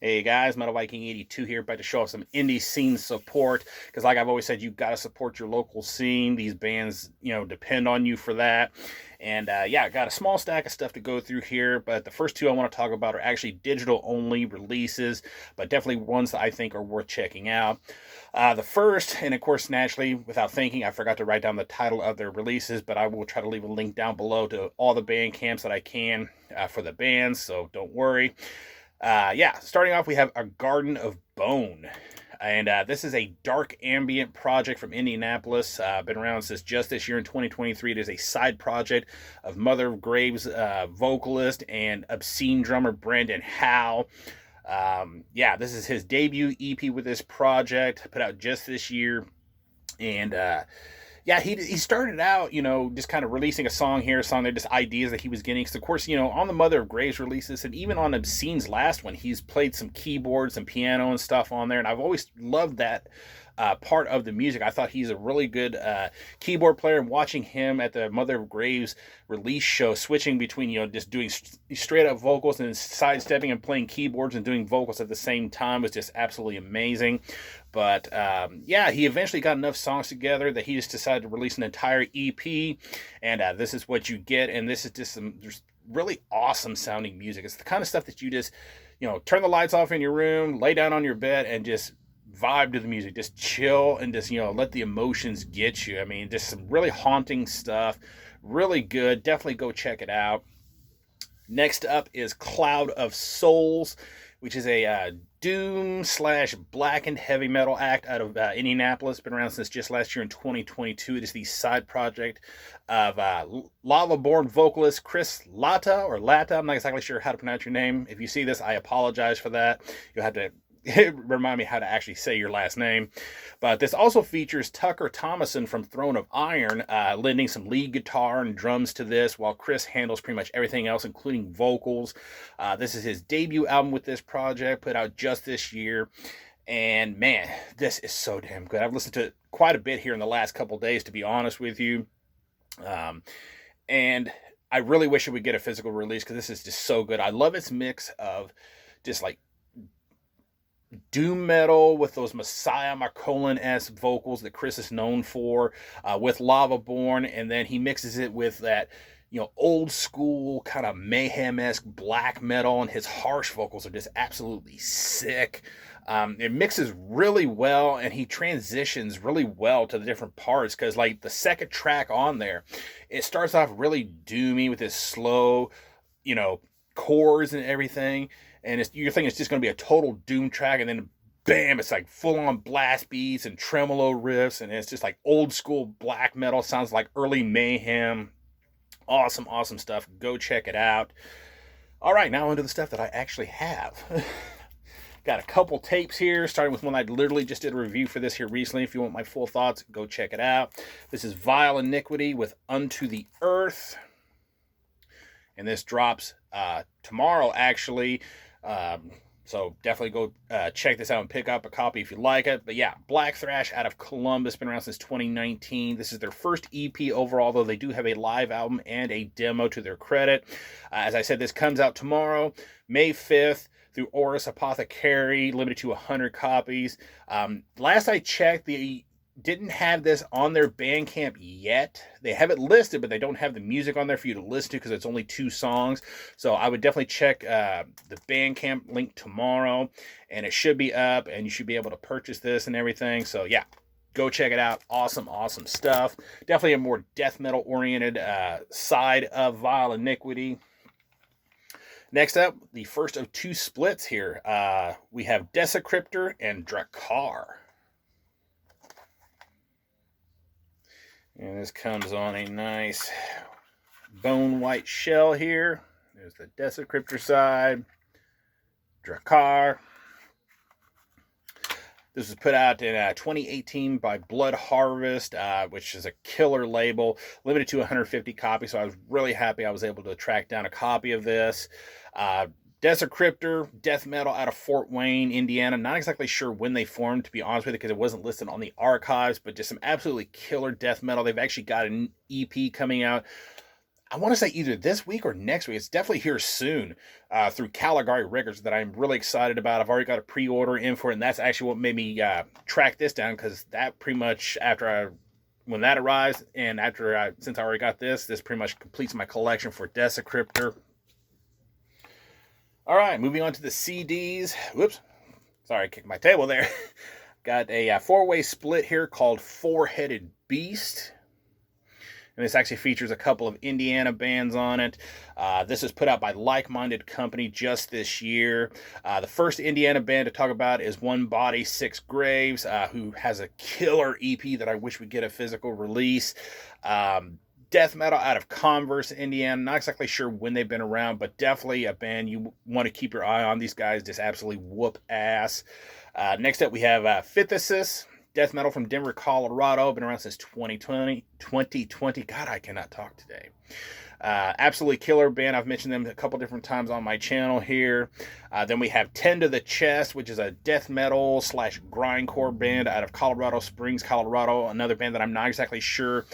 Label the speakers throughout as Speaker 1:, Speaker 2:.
Speaker 1: Hey guys, Metal Viking 82 here, back to show off some indie scene support. Because, like I've always said, you've got to support your local scene. These bands, depend on you for that. And yeah, I got a small stack of stuff to go through here. But the first two I want to talk about are actually digital only releases, but definitely ones that I think are worth checking out. The first, and of course, naturally, without thinking, I forgot to write down the title of their releases, but I will try to leave a link down below to all the band camps that I can for the bands, so don't worry. Yeah, starting off, we have A Garden of Bone. And this is a dark ambient project from Indianapolis. Been around since just this year in 2023. It is a side project of Mother of Graves vocalist and obscene drummer Brandon Howe. Yeah, this is his debut EP with this project, put out just this year. And yeah, he started out, just kind of releasing a song here, a song there, just ideas that he was getting. Because, of course, on the Mother of Graves releases, and even on Obscene's last one, he's played some keyboards and piano and stuff on there. And I've always loved that part of the music. I thought he's a really good keyboard player. And watching him at the Mother of Graves release show, switching between, just doing straight up vocals and sidestepping and playing keyboards and doing vocals at the same time was just absolutely amazing. But yeah, he eventually got enough songs together that he just decided to release an entire EP, and this is what you get. And this is just some really awesome sounding music. It's the kind of stuff that you just, turn the lights off in your room, lay down on your bed, and just vibe to the music. Just chill and just, let the emotions get you. I mean, just some really haunting stuff. Really good. Definitely go check it out. Next up is Cloud of Souls, which is a doom slash black and heavy metal act out of Indianapolis. Been around since just last year in 2022. It is the side project of Lava-born vocalist Chris Latta, or Latta. I'm not exactly sure how to pronounce your name. If you see this, I apologize for that. You'll have to remind me how to actually say your last name. But this also features Tucker Thomason from Throne of Iron, lending some lead guitar and drums to this, while Chris handles pretty much everything else, including vocals. This is his debut album with this project, put out just this year. And man, this is so damn good. I've listened to it quite a bit here in the last couple days, to be honest with you. And I really wish it would get a physical release, because this is just so good. I love its mix of just like doom metal with those Messiah Marcolin-esque vocals that Chris is known for, with Lava-born, and then he mixes it with that, old school kind of mayhem-esque black metal, and his harsh vocals are just absolutely sick. It mixes really well, and he transitions really well to the different parts, because like the second track on there, it starts off really doomy with this slow, chords and everything, and you think it's just going to be a total doom track, and then bam, it's like full on blast beats and tremolo riffs, and it's just like old school black metal. Sounds like early Mayhem. Awesome, awesome stuff. Go check it out. All right, now into the stuff that I actually have. Got a couple tapes here, starting with one I literally just did a review for this here recently. If you want my full thoughts, go check it out. This is Vile Iniquity with Unto the Earth, and this drops tomorrow, actually. So definitely go check this out and pick up a copy if you like it. But yeah, Black Thrash out of Columbus, been around since 2019. This is their first EP overall, though they do have a live album and a demo to their credit. As I said, this comes out tomorrow, May 5th, through Oris Apothecary, limited to 100 copies. Last I checked, the didn't have this on their Bandcamp yet. They have it listed, but they don't have the music on there for you to listen to, because it's only 2 songs. So I would definitely check the Bandcamp link tomorrow, and it should be up, and you should be able to purchase this and everything. So yeah, go check it out. Awesome, awesome stuff. Definitely a more death metal oriented side of Vile Iniquity. Next up, the first of 2 splits here. We have Desecryptor and Drakkar. And this comes on a nice bone white shell here. There's the Desecryptor side. Drakkar. This was put out in 2018 by Blood Harvest, which is a killer label, limited to 150 copies. So I was really happy I was able to track down a copy of this. Desecryptor, death metal out of Fort Wayne, Indiana. Not exactly sure when they formed, to be honest with you, because it wasn't listed on the archives, but just some absolutely killer death metal. They've actually got an EP coming out I want to say either this week or next week. It's definitely here soon through Caligari Records that I'm really excited about. I've already got a pre-order in for it, and that's actually what made me track this down, because that pretty much when that arrives, and since I already got this pretty much completes my collection for Desecryptor. All right, moving on to the CDs. Whoops, sorry, I kicked my table there. Got a four-way split here called Four-Headed Beast. And this actually features a couple of Indiana bands on it. This is put out by Like Minded Company just this year. The first Indiana band to talk about is One Body, Six Graves, who has a killer EP that I wish would get a physical release. Death metal out of Converse, Indiana. Not exactly sure when they've been around, but definitely a band you want to keep your eye on. These guys just absolutely whoop ass. Next up, we have Phythesis. Death metal from Denver, Colorado. Been around since 2020. God, I cannot talk today. Absolutely killer band. I've mentioned them a couple different times on my channel here. Then we have 10 to the Chest, which is a death metal / grindcore band out of Colorado Springs, Colorado. Another band that I'm not exactly sure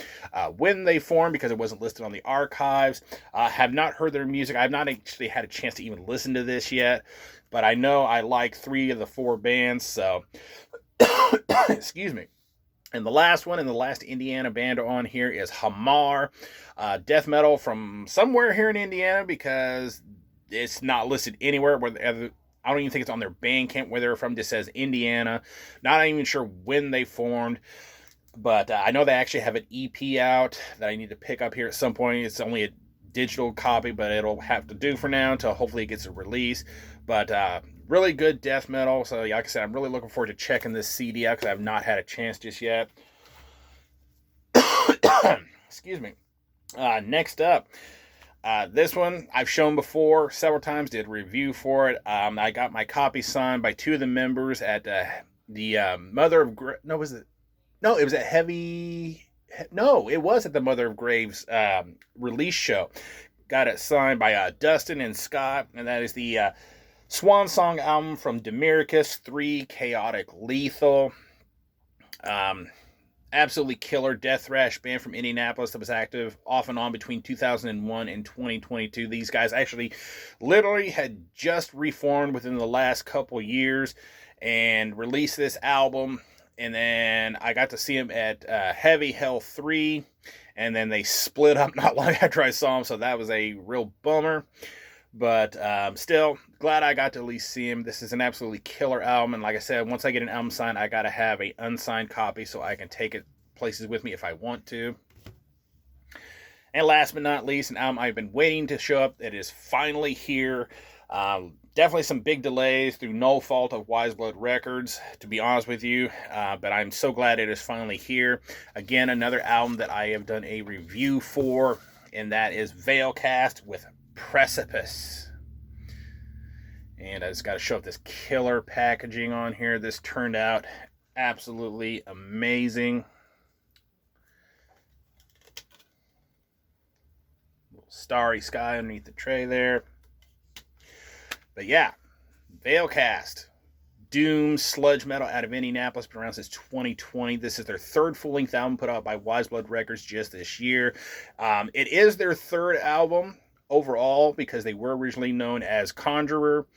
Speaker 1: when they formed, because it wasn't listed on the archives. Have not heard their music. I've not actually had a chance to even listen to this yet, but I know I like 3 of the 4 bands, so excuse me. And the last one, and the last Indiana band on here, is Hamar. Death metal from somewhere here in Indiana, because it's not listed anywhere. I don't even think it's on their Bandcamp where they're from. It just says Indiana. Not even sure when they formed. But I know they actually have an EP out that I need to pick up here at some point. It's only a digital copy, but it'll have to do for now until hopefully it gets a release. But really good death metal. So, like I said, I'm really looking forward to checking this CD out, because I've not had a chance just yet. Excuse me. Next up, this one I've shown before several times. Did a review for it. I got my copy signed by 2 of the members at the Mother of no, was it? No, it was at Heavy. No, it was at the Mother of Graves release show. Got it signed by Dustin and Scott, and that is the Swan Song album from Demiricus 3, Chaotic Lethal. Absolutely killer death thrash band from Indianapolis that was active off and on between 2001 and 2022. These guys actually literally had just reformed within the last couple years and released this album. And then I got to see them at Heavy Hell 3, and then they split up not long after I saw them, so that was a real bummer. But still, glad I got to at least see him. This is an absolutely killer album, and like I said, once I get an album signed, I got to have an unsigned copy so I can take it places with me if I want to. And last but not least, an album I've been waiting to show up. It is finally here. Definitely some big delays through no fault of Wise Blood Records, to be honest with you. But I'm so glad it is finally here. Again, another album that I have done a review for, and that is Veilcast with Precipice. And I just got to show up this killer packaging on here. This turned out absolutely amazing. Little starry sky underneath the tray there. But yeah, Veilcast, doom sludge metal out of Indianapolis, been around since 2020. This is their 3rd full-length album put out by Wise Blood Records just this year. It is their 3rd album overall, because they were originally known as Conjurer.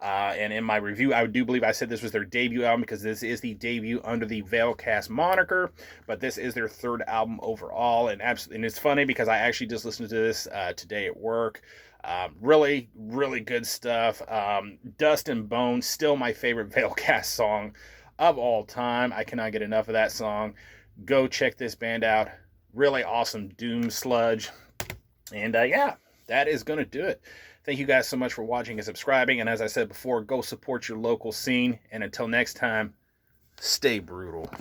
Speaker 1: And in my review, I do believe I said this was their debut album, because this is the debut under the Veilcast moniker. But this is their 3rd album overall. And it's funny because I actually just listened to this today at work. Really, really good stuff. Dust and Bone, still my favorite Veilcast song of all time. I cannot get enough of that song. Go check this band out. Really awesome doom sludge. And yeah, that is going to do it. Thank you guys so much for watching and subscribing. And as I said before, go support your local scene. And until next time, stay brutal.